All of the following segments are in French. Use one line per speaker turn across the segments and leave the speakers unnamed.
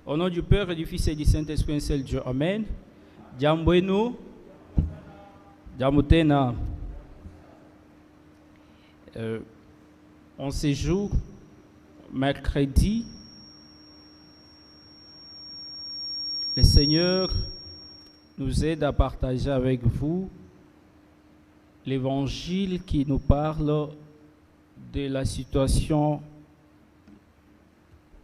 Au nom du Père et du Fils et du Saint-Esprit, un seul Dieu. Amen. Jambuenu, Jamutena. En ce jour, mercredi, le Seigneur nous aide à partager avec vous l'évangile qui nous parle de la situation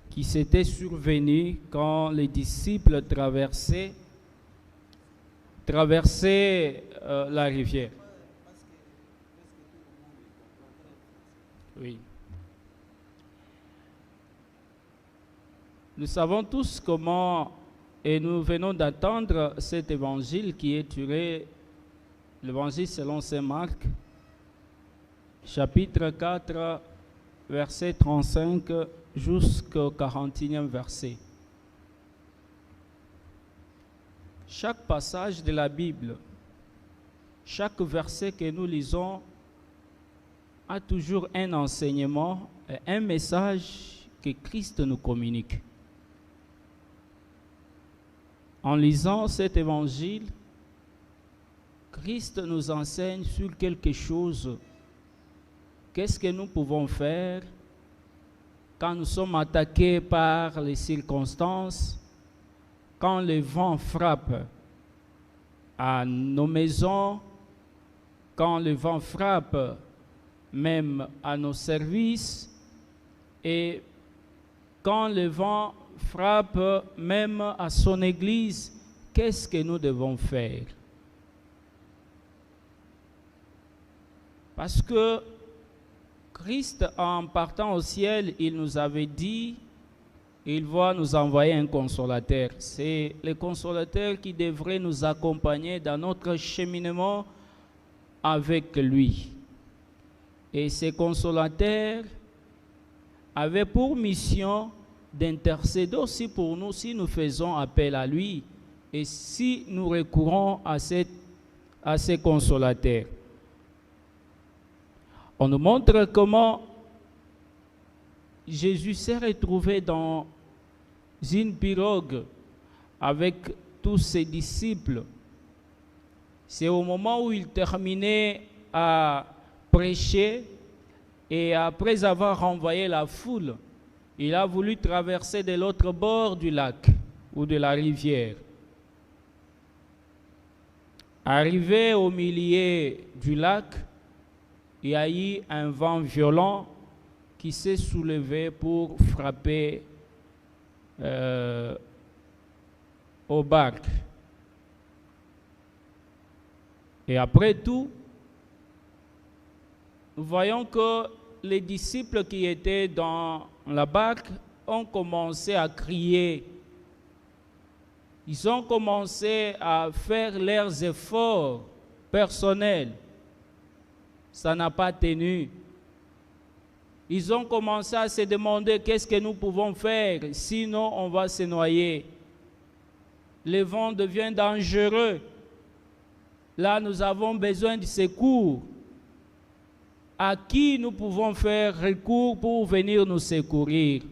qui s'était survenue quand les disciples traversaient la rivière. Oui. Nous savons tous comment, et nous venons d'entendre cet évangile qui est tiré, l'évangile selon saint Marc, chapitre 4, verset 35 jusqu'au 41e verset. Chaque passage de la Bible, chaque verset que nous lisons a toujours un enseignement et un message que Christ nous communique. En lisant cet évangile, Christ nous enseigne sur quelque chose. Qu'est-ce que nous pouvons faire quand nous sommes attaqués par les circonstances, quand le vent frappe à nos maisons, quand le vent frappe même à nos services, et quand le vent frappe même à son église, qu'est-ce que nous devons faire? Parce que Christ, en partant au ciel, il nous avait dit, il va nous envoyer un consolateur. C'est le consolateur qui devrait nous accompagner dans notre cheminement avec lui. Et ce consolateur avait pour mission d'intercéder aussi pour nous si nous faisons appel à lui et si nous recourons à ces consolateurs. On nous montre comment Jésus s'est retrouvé dans une pirogue avec tous ses disciples. C'est au moment où il terminait à prêcher et après avoir renvoyé la foule, il a voulu traverser de l'autre bord du lac ou de la rivière. Arrivé au milieu du lac, il y a eu un vent violent qui s'est soulevé pour frapper aux barques. Et après tout, nous voyons que les disciples qui étaient dans la barque ont commencé à crier. Ils ont commencé à faire leurs efforts personnels. Ça n'a pas tenu. Ils ont commencé à se demander qu'est-ce que nous pouvons faire, sinon on va se noyer. Le vent devient dangereux. Là, nous avons besoin de secours. À qui nous pouvons faire recours pour venir nous secourir?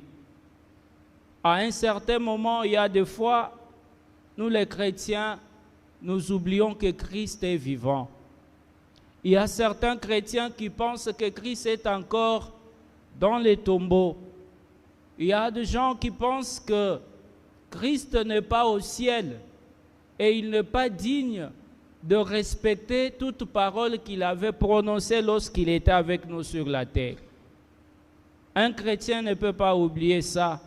À un certain moment, il y a des fois, nous les chrétiens, nous oublions que Christ est vivant. Il y a certains chrétiens qui pensent que Christ est encore dans les tombeaux. Il y a des gens qui pensent que Christ n'est pas au ciel et il n'est pas digne de respecter toute parole qu'il avait prononcée lorsqu'il était avec nous sur la terre. Un chrétien ne peut pas oublier ça,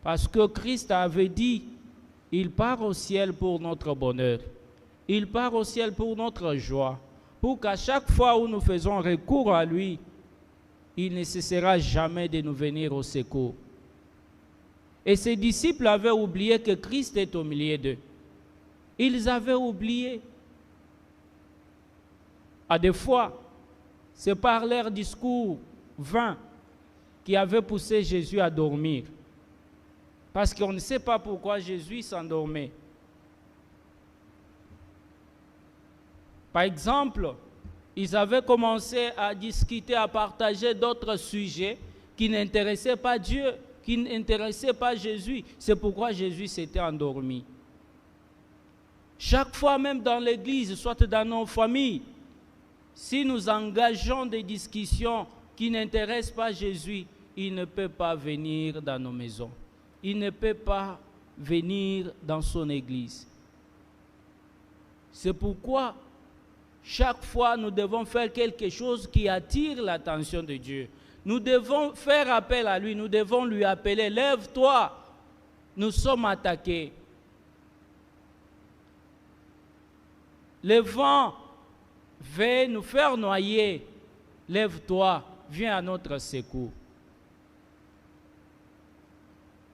parce que Christ avait dit, il part au ciel pour notre bonheur, il part au ciel pour notre joie, pour qu'à chaque fois où nous faisons recours à lui, il ne cessera jamais de nous venir au secours. Et ses disciples avaient oublié que Christ est au milieu d'eux. Ils avaient oublié. À des fois, c'est par leur discours vain qui avait poussé Jésus à dormir. Parce qu'on ne sait pas pourquoi Jésus s'endormait. Par exemple, ils avaient commencé à discuter, à partager d'autres sujets qui n'intéressaient pas Dieu. qui n'intéressaient pas Jésus. C'est pourquoi Jésus s'était endormi. Chaque fois, même dans l'église, soit dans nos familles, si nous engageons des discussions qui n'intéressent pas Jésus, il ne peut pas venir dans nos maisons. Il ne peut pas venir dans son église. C'est pourquoi chaque fois nous devons faire quelque chose qui attire l'attention de Dieu. Nous devons faire appel à lui, nous devons lui appeler, lève-toi, nous sommes attaqués. Le vent veut nous faire noyer, lève-toi, viens à notre secours.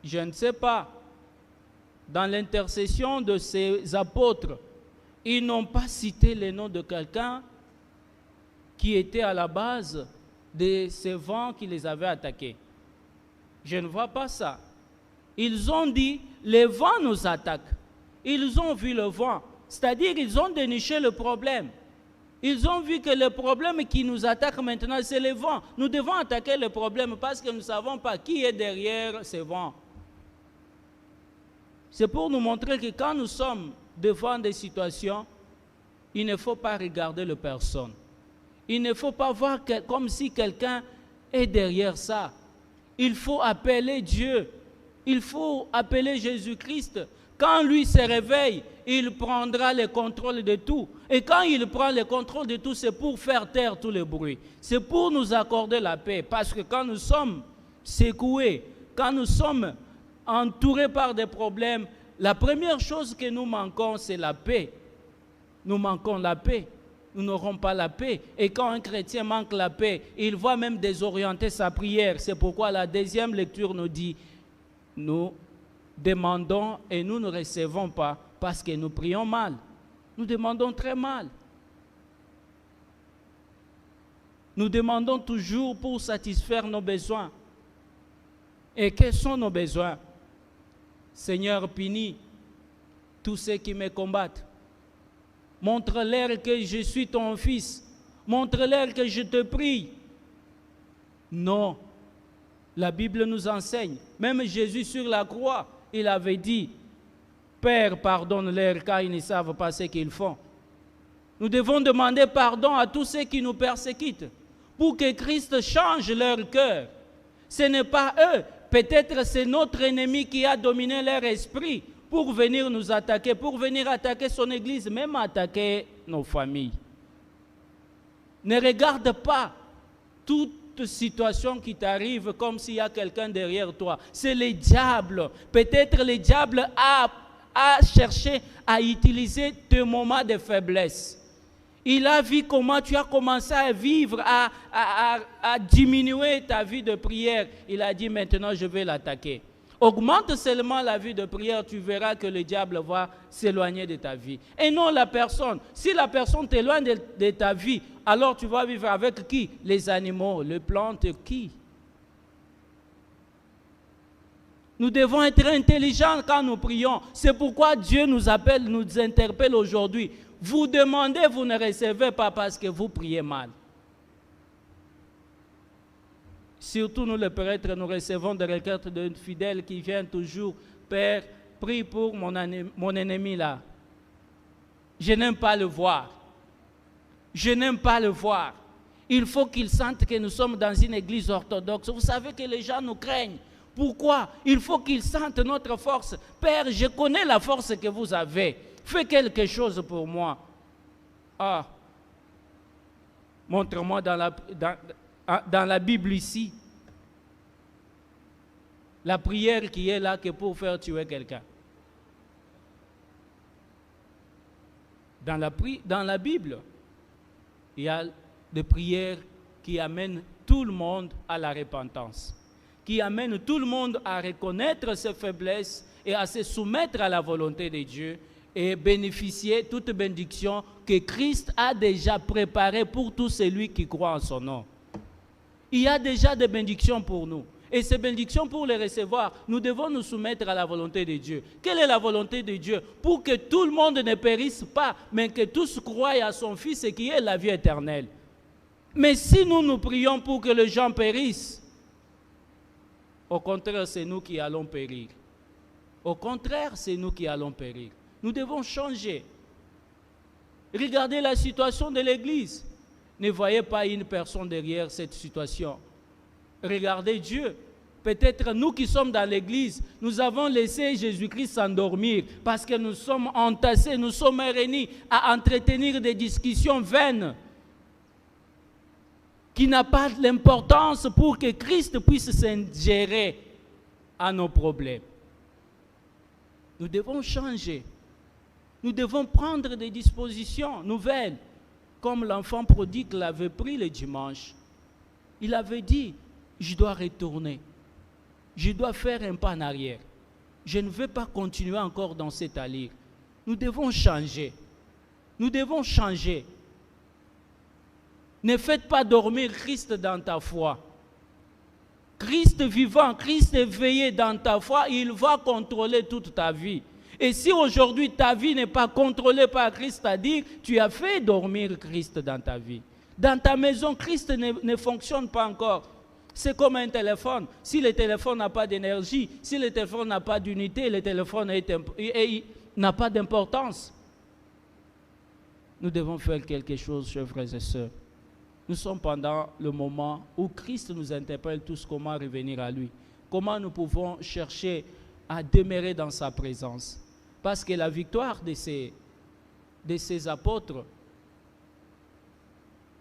Je ne sais pas, dans l'intercession de ces apôtres, ils n'ont pas cité le nom de quelqu'un qui était à la base de ces vents qui les avaient attaqués. Je ne vois pas ça. Ils ont dit, les vents nous attaquent. Ils ont vu le vent, c'est-à-dire ils ont déniché le problème. Ils ont vu que le problème qui nous attaque maintenant, c'est le vent. Nous devons attaquer le problème parce que nous ne savons pas qui est derrière ces vents. C'est pour nous montrer que quand nous sommes devant des situations, il ne faut pas regarder la personne. Il ne faut pas voir comme si quelqu'un est derrière ça. Il faut appeler Dieu. Il faut appeler Jésus-Christ. Quand lui se réveille, il prendra le contrôle de tout. Et quand il prend le contrôle de tout, c'est pour faire taire tout le bruit. C'est pour nous accorder la paix. Parce que quand nous sommes secoués, quand nous sommes entourés par des problèmes, la première chose que nous manquons, c'est la paix. Nous manquons la paix. Nous n'aurons pas la paix. Et quand un chrétien manque la paix, il va même désorienter sa prière. C'est pourquoi la deuxième lecture nous dit, nous demandons et nous ne recevons pas parce que nous prions mal. Nous demandons très mal. Nous demandons toujours pour satisfaire nos besoins. Et quels sont nos besoins? Seigneur, punis tous ceux qui me combattent. Montre-leur que je suis ton fils. Montre-leur que je te prie. Non. La Bible nous enseigne. Même Jésus sur la croix, il avait dit, Père, pardonne-leur car ils ne savent pas ce qu'ils font. Nous devons demander pardon à tous ceux qui nous persécutent pour que Christ change leur cœur. Ce n'est pas eux. Peut-être c'est notre ennemi qui a dominé leur esprit pour venir nous attaquer, pour venir attaquer son église, même attaquer nos familles. Ne regarde pas toute situation qui t'arrive comme s'il y a quelqu'un derrière toi. C'est le diable. Peut-être le diable a cherché à utiliser tes moments de faiblesse. Il a vu comment tu as commencé à vivre, à diminuer ta vie de prière. Il a dit maintenant je vais l'attaquer. Augmente seulement la vie de prière, tu verras que le diable va s'éloigner de ta vie. Et non la personne. Si la personne t'éloigne de ta vie, alors tu vas vivre avec qui? Les animaux, les plantes, qui? Nous devons être intelligents quand nous prions. C'est pourquoi Dieu nous appelle, nous interpelle aujourd'hui. Vous demandez, vous ne recevez pas parce que vous priez mal. Surtout nous les prêtres, nous recevons des requêtes de fidèles qui viennent toujours, Père, prie pour mon ennemi là. Je n'aime pas le voir. Je n'aime pas le voir. Il faut qu'ils sentent que nous sommes dans une église orthodoxe. Vous savez que les gens nous craignent. Pourquoi? Il faut qu'ils sentent notre force. Père, je connais la force que vous avez. Fais quelque chose pour moi. Ah, montre-moi dans la Bible ici, la prière qui est là que pour faire tuer quelqu'un. Dans la Bible, il y a des prières qui amènent tout le monde à la repentance, qui amènent tout le monde à reconnaître ses faiblesses et à se soumettre à la volonté de Dieu et bénéficier de toute bénédiction que Christ a déjà préparée pour tout celui qui croit en son nom. Il y a déjà des bénédictions pour nous. Et ces bénédictions, pour les recevoir, nous devons nous soumettre à la volonté de Dieu. Quelle est la volonté de Dieu? Pour que tout le monde ne périsse pas, mais que tous croient à son Fils et qui est la vie éternelle. Mais si nous prions pour que les gens périssent, Au contraire, c'est nous qui allons périr. Au contraire, c'est nous qui allons périr. Nous devons changer. Regardez la situation de l'Église. Ne voyez pas une personne derrière cette situation. Regardez Dieu. Peut-être nous qui sommes dans l'Église, nous avons laissé Jésus-Christ s'endormir parce que nous sommes entassés, nous sommes réunis à entretenir des discussions vaines qui n'ont pas l'importance pour que Christ puisse s'ingérer à nos problèmes. Nous devons changer. Nous devons prendre des dispositions nouvelles, comme l'enfant prodigue l'avait pris le dimanche. Il avait dit, je dois retourner. Je dois faire un pas en arrière. Je ne veux pas continuer encore dans cette allure. Nous devons changer. Nous devons changer. Ne faites pas dormir Christ dans ta foi. Christ vivant, Christ éveillé dans ta foi, il va contrôler toute ta vie. Et si aujourd'hui ta vie n'est pas contrôlée par Christ, c'est-à-dire tu as fait dormir Christ dans ta vie. Dans ta maison, Christ ne fonctionne pas encore. C'est comme un téléphone. Si le téléphone n'a pas d'énergie, si le téléphone n'a pas d'unité, le téléphone n'a pas d'importance. Nous devons faire quelque chose, chers frères et sœurs. Nous sommes pendant le moment où Christ nous interpelle tous comment revenir à lui. Comment nous pouvons chercher à demeurer dans sa présence. Parce que la victoire de ces apôtres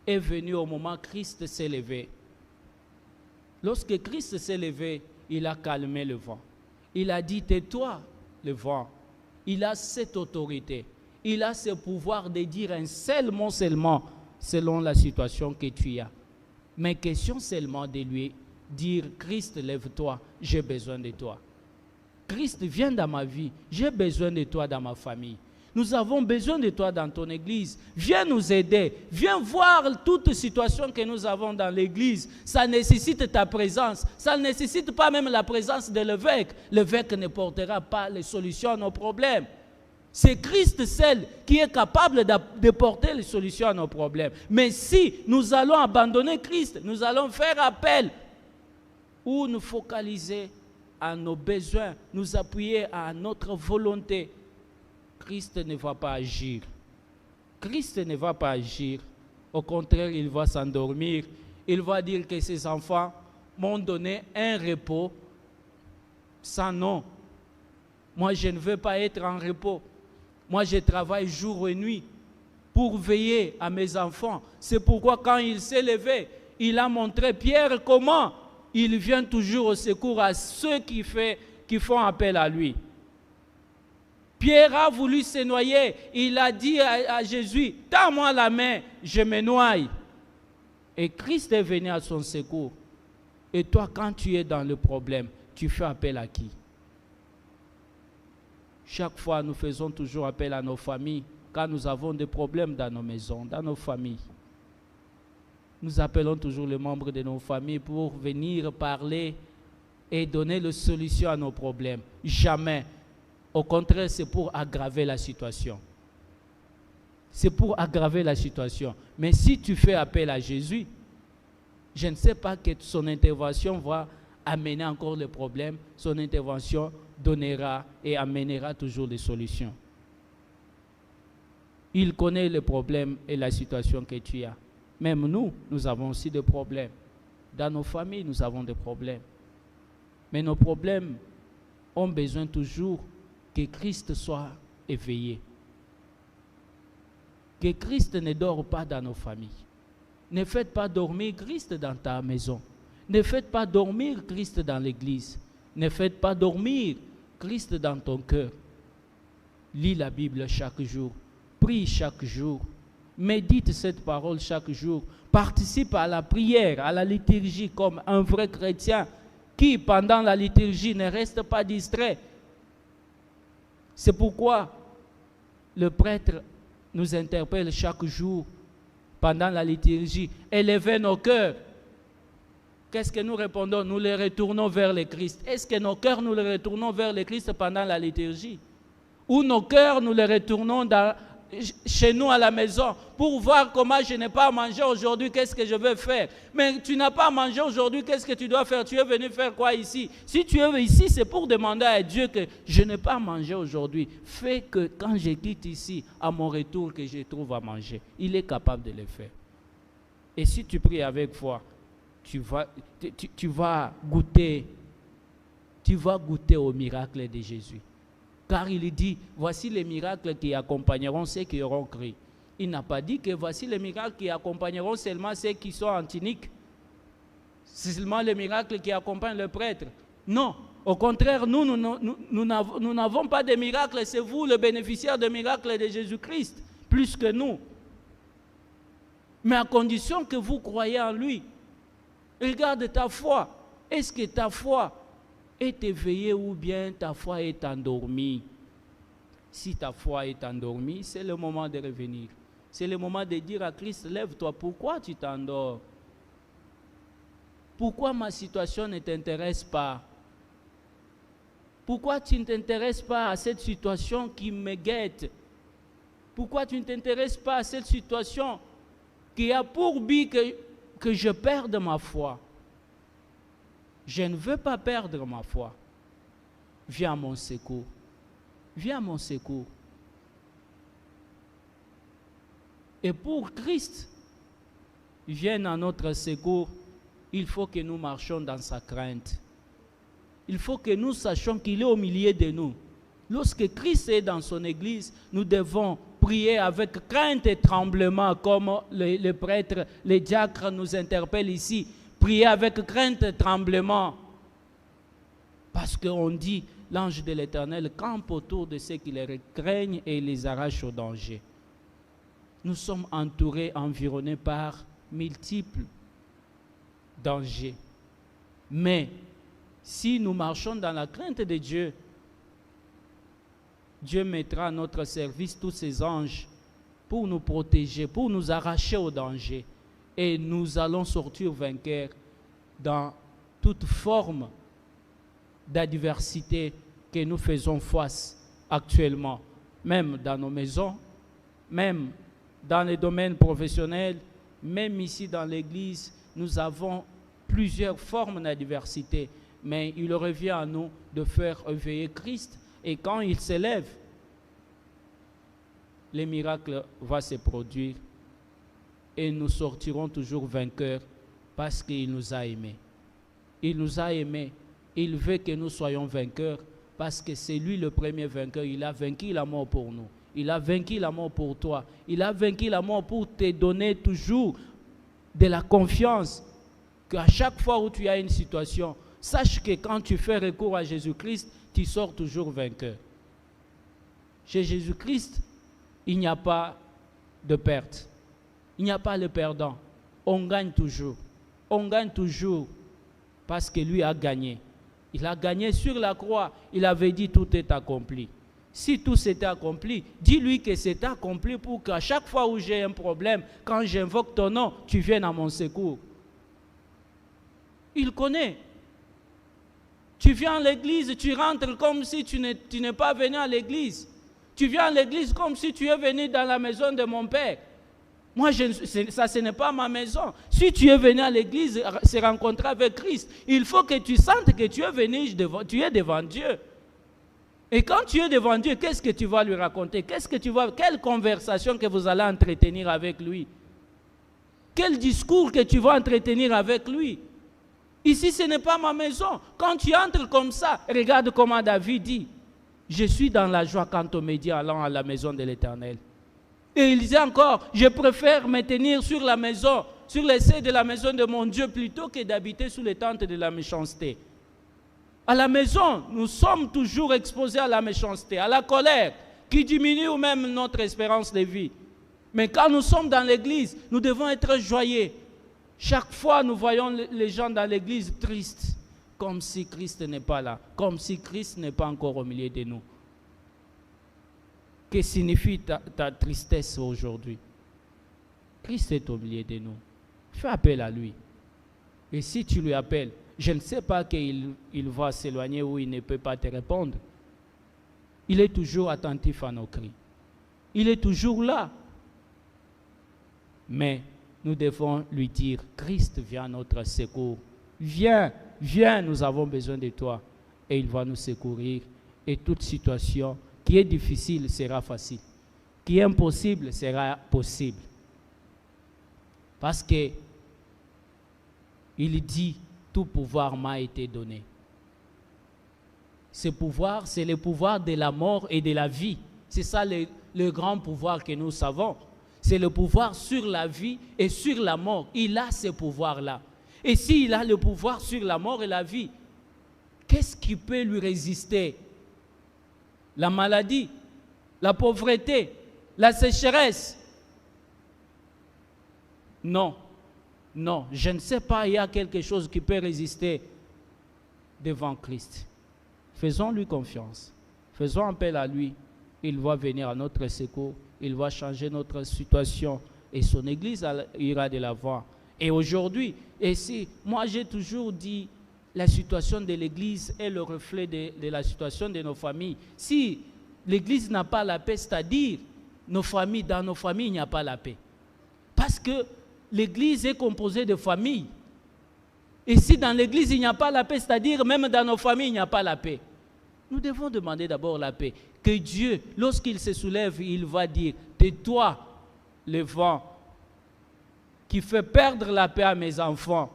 est venue au moment où Christ s'est levé. Lorsque Christ s'est levé, il a calmé le vent. Il a dit, tais-toi, le vent. Il a cette autorité. Il a ce pouvoir de dire un seul mot seulement, selon la situation que tu as. Mais question seulement de lui dire, Christ, lève-toi, j'ai besoin de toi. Christ, viens dans ma vie, j'ai besoin de toi dans ma famille. Nous avons besoin de toi dans ton église. Viens nous aider. Viens voir toute situation que nous avons dans l'église. Ça nécessite ta présence. Ça ne nécessite pas même la présence de l'évêque. L'évêque ne portera pas les solutions à nos problèmes. C'est Christ seul qui est capable de porter les solutions à nos problèmes. Mais si nous allons abandonner Christ, nous allons faire appel ou nous focaliser à nos besoins, nous appuyer à notre volonté, Christ ne va pas agir. Christ ne va pas agir. Au contraire, il va s'endormir. Il va dire que ses enfants m'ont donné un repos sans nom. Moi, je ne veux pas être en repos. Moi, je travaille jour et nuit pour veiller à mes enfants. C'est pourquoi quand il s'est levé, il a montré Pierre comment il vient toujours au secours à ceux qui font appel à lui. Pierre a voulu se noyer. Il a dit à Jésus, tends-moi la main, je me noie. Et Christ est venu à son secours. Et toi, quand tu es dans le problème, tu fais appel à qui? Chaque fois, nous faisons toujours appel à nos familles quand nous avons des problèmes dans nos maisons, dans nos familles. Nous appelons toujours les membres de nos familles pour venir parler et donner les solutions à nos problèmes. Jamais. Au contraire, c'est pour aggraver la situation. C'est pour aggraver la situation. Mais si tu fais appel à Jésus, je ne sais pas que son intervention va amener encore le problème. Son intervention donnera et amènera toujours des solutions. Il connaît le problème et la situation que tu as. Même nous, nous avons aussi des problèmes. Dans nos familles, nous avons des problèmes. Mais nos problèmes ont besoin toujours que Christ soit éveillé. Que Christ ne dort pas dans nos familles. Ne faites pas dormir Christ dans ta maison. Ne faites pas dormir Christ dans l'église. Ne faites pas dormir Christ dans ton cœur. Lis la Bible chaque jour. Prie chaque jour. Médite cette parole chaque jour. Participe à la prière, à la liturgie comme un vrai chrétien qui, pendant la liturgie, ne reste pas distrait. C'est pourquoi le prêtre nous interpelle chaque jour pendant la liturgie. Élevez nos cœurs. Qu'est-ce que nous répondons? Nous les retournons vers le Christ. Est-ce que nos cœurs, nous les retournons vers le Christ pendant la liturgie? Ou nos cœurs, nous les retournons chez nous à la maison pour voir comment je n'ai pas à manger aujourd'hui, qu'est-ce que je vais faire. Mais tu n'as pas à manger aujourd'hui, qu'est-ce que tu dois faire? Tu es venu faire quoi ici? Si tu es ici, c'est pour demander à Dieu que je n'ai pas à manger aujourd'hui. Fais que quand je quitte ici, à mon retour, que je trouve à manger. Il est capable de le faire. Et si tu pries avec foi, tu vas goûter au miracle de Jésus. Car il dit, voici les miracles qui accompagneront ceux qui auront cru. Il n'a pas dit que voici les miracles qui accompagneront seulement ceux qui sont antiniques. C'est seulement les miracles qui accompagnent le prêtre. Non, au contraire, nous n'avons pas de miracles. C'est vous le bénéficiaire de miracles de Jésus-Christ, plus que nous. Mais à condition que vous croyez en lui. Regarde ta foi. Est-ce que ta foi est éveillée ou bien ta foi est endormie? Si ta foi est endormie, c'est le moment de revenir. C'est le moment de dire à Christ, lève-toi. Pourquoi tu t'endors? Pourquoi ma situation ne t'intéresse pas? Pourquoi tu ne t'intéresses pas à cette situation qui me guette? Pourquoi tu ne t'intéresses pas à cette situation qui a pour but que je perde ma foi? Je ne veux pas perdre ma foi. Viens à mon secours. Viens à mon secours. Et pour Christ vienne à notre secours, il faut que nous marchions dans sa crainte. Il faut que nous sachions qu'il est au milieu de nous. Lorsque Christ est dans son église, nous devons prier avec crainte et tremblement, comme les prêtres, les diacres nous interpellent ici. Prier avec crainte et tremblement. Parce qu'on dit, l'ange de l'Éternel campe autour de ceux qui les craignent et les arrache au danger. Nous sommes entourés, environnés par multiples dangers. Mais si nous marchons dans la crainte de Dieu, Dieu mettra à notre service tous ses anges pour nous protéger, pour nous arracher au danger. Et nous allons sortir vainqueurs dans toute forme d'adversité que nous faisons face actuellement, même dans nos maisons, même dans les domaines professionnels, même ici dans l'Église, nous avons plusieurs formes d'adversité. Mais il revient à nous de faire éveiller Christ. Et quand il s'élève, les miracles vont se produire. Et nous sortirons toujours vainqueurs parce qu'il nous a aimés. Il nous a aimés. Il veut que nous soyons vainqueurs parce que c'est lui le premier vainqueur. Il a vaincu la mort pour nous. Il a vaincu la mort pour toi. Il a vaincu la mort pour te donner toujours de la confiance qu'à chaque fois où tu as une situation, sache que quand tu fais recours à Jésus-Christ, tu sors toujours vainqueur. Chez Jésus-Christ, il n'y a pas de perte. Il n'y a pas le perdant. On gagne toujours. On gagne toujours parce que lui a gagné. Il a gagné sur la croix. Il avait dit tout est accompli. Si tout s'était accompli, dis-lui que c'est accompli pour qu'à chaque fois où j'ai un problème, quand j'invoque ton nom, tu viennes à mon secours. Il connaît. Tu viens à l'église, tu rentres comme si tu n'es pas venu à l'église. Tu viens à l'église comme si tu es venu dans la maison de mon père. Moi, ce n'est pas ma maison. Si tu es venu à l'église, se rencontrer avec Christ, il faut que tu sentes que tu es venu, tu es devant Dieu. Et quand tu es devant Dieu, qu'est-ce que tu vas lui raconter? Quelle conversation que vous allez entretenir avec lui? Quel discours que tu vas entretenir avec lui? Ici, ce n'est pas ma maison. Quand tu entres comme ça, regarde comment David dit. Je suis dans la joie quand on me dit allant à la maison de l'Éternel. Et il disait encore, je préfère me tenir sur la maison, sur les seuils de la maison de mon Dieu, plutôt que d'habiter sous les tentes de la méchanceté. À la maison, nous sommes toujours exposés à la méchanceté, à la colère, qui diminue même notre espérance de vie. Mais quand nous sommes dans l'église, nous devons être joyeux. Chaque fois, nous voyons les gens dans l'église tristes, comme si Christ n'est pas là, comme si Christ n'est pas encore au milieu de nous. Que signifie ta tristesse aujourd'hui? Christ est au milieu de nous. Fais appel à lui. Et si tu lui appelles, je ne sais pas qu'il va s'éloigner ou il ne peut pas te répondre. Il est toujours attentif à nos cris. il est toujours là. Mais nous devons lui dire, Christ vient à notre secours. Viens, viens, nous avons besoin de toi. Et il va nous secourir. Et toute situation qui est difficile sera facile. Qui est impossible sera possible. Parce que il dit, tout pouvoir m'a été donné. Ce pouvoir, c'est le pouvoir de la mort et de la vie. C'est ça le grand pouvoir que nous savons. C'est le pouvoir sur la vie et sur la mort. Il a ce pouvoir-là. Et s'il a le pouvoir sur la mort et la vie, qu'est-ce qui peut lui résister? La maladie, la pauvreté, la sécheresse? Non, non, je ne sais pas, il y a quelque chose qui peut résister devant Christ. Faisons-lui confiance. Faisons appel à lui. Il va venir à notre secours. Il va changer notre situation. Et son Église ira de l'avant. Et aujourd'hui, moi j'ai toujours dit, la situation de l'Église est le reflet de la situation de nos familles. Si l'Église n'a pas la paix, c'est-à-dire dans nos familles, il n'y a pas la paix. Parce que l'Église est composée de familles. Et si dans l'Église, il n'y a pas la paix, c'est-à-dire même dans nos familles, il n'y a pas la paix. Nous devons demander d'abord la paix. Que Dieu, lorsqu'il se soulève, il va dire, tais-toi, le vent, qui fait perdre la paix à mes enfants.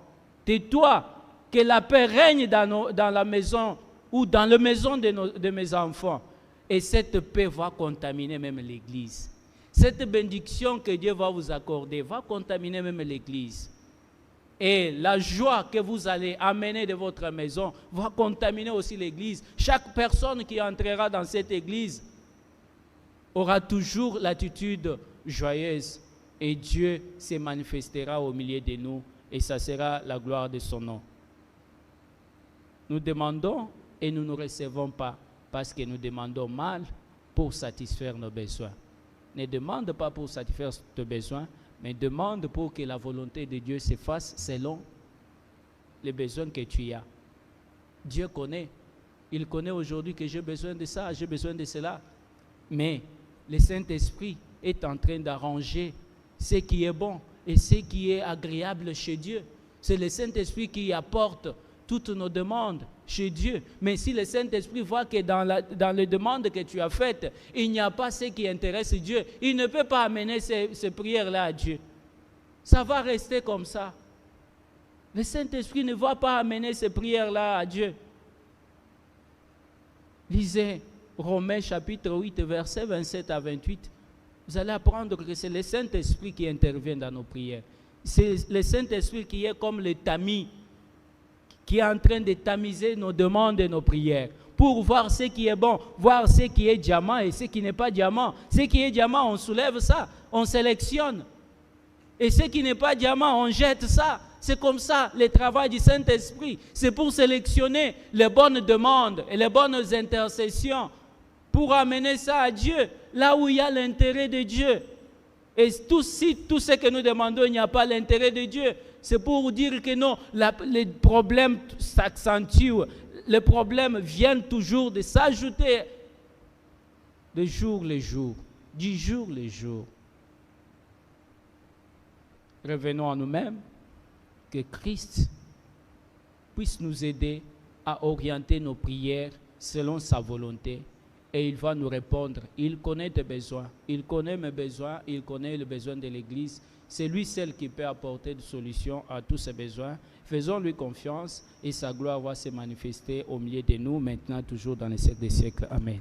Tais-toi, que la paix règne dans la maison ou dans la maison de mes enfants. Et cette paix va contaminer même l'Église. Cette bénédiction que Dieu va vous accorder va contaminer même l'Église. Et la joie que vous allez amener de votre maison va contaminer aussi l'Église. Chaque personne qui entrera dans cette Église aura toujours l'attitude joyeuse. Et Dieu se manifestera au milieu de nous. Et ça sera la gloire de son nom. Nous demandons et nous ne recevons pas parce que nous demandons mal pour satisfaire nos besoins. Ne demande pas pour satisfaire tes besoins, mais demande pour que la volonté de Dieu se fasse selon les besoins que tu as. Dieu connaît. Il connaît aujourd'hui que j'ai besoin de ça, j'ai besoin de cela. Mais le Saint-Esprit est en train d'arranger ce qui est bon et ce qui est agréable chez Dieu. C'est le Saint-Esprit qui apporte toutes nos demandes chez Dieu. Mais si le Saint-Esprit voit que dans les demandes que tu as faites, il n'y a pas ce qui intéresse Dieu, il ne peut pas amener ces prières-là à Dieu. Ça va rester comme ça. Le Saint-Esprit ne va pas amener ces prières-là à Dieu. Lisez Romains chapitre 8, versets 27 à 28. Vous allez apprendre que c'est le Saint-Esprit qui intervient dans nos prières. C'est le Saint-Esprit qui est comme le tamis, qui est en train de tamiser nos demandes et nos prières, pour voir ce qui est bon, voir ce qui est diamant et ce qui n'est pas diamant. Ce qui est diamant, on soulève ça, on sélectionne. Et ce qui n'est pas diamant, on jette ça. C'est comme ça le travail du Saint-Esprit. C'est pour sélectionner les bonnes demandes et les bonnes intercessions, pour amener ça à Dieu, là où il y a l'intérêt de Dieu. Et tout ce que nous demandons, il n'y a pas l'intérêt de Dieu. C'est pour dire que non, les problèmes s'accentuent. Les problèmes viennent toujours de s'ajouter de jour le jour, du jour le jour. Revenons à nous-mêmes, que Christ puisse nous aider à orienter nos prières selon sa volonté. Et il va nous répondre. Il connaît tes besoins. Il connaît mes besoins. Il connaît les besoins de l'Église. C'est lui seul qui peut apporter des solutions à tous ces besoins. Faisons-lui confiance et sa gloire va se manifester au milieu de nous, maintenant, toujours dans les siècles des siècles. Amen.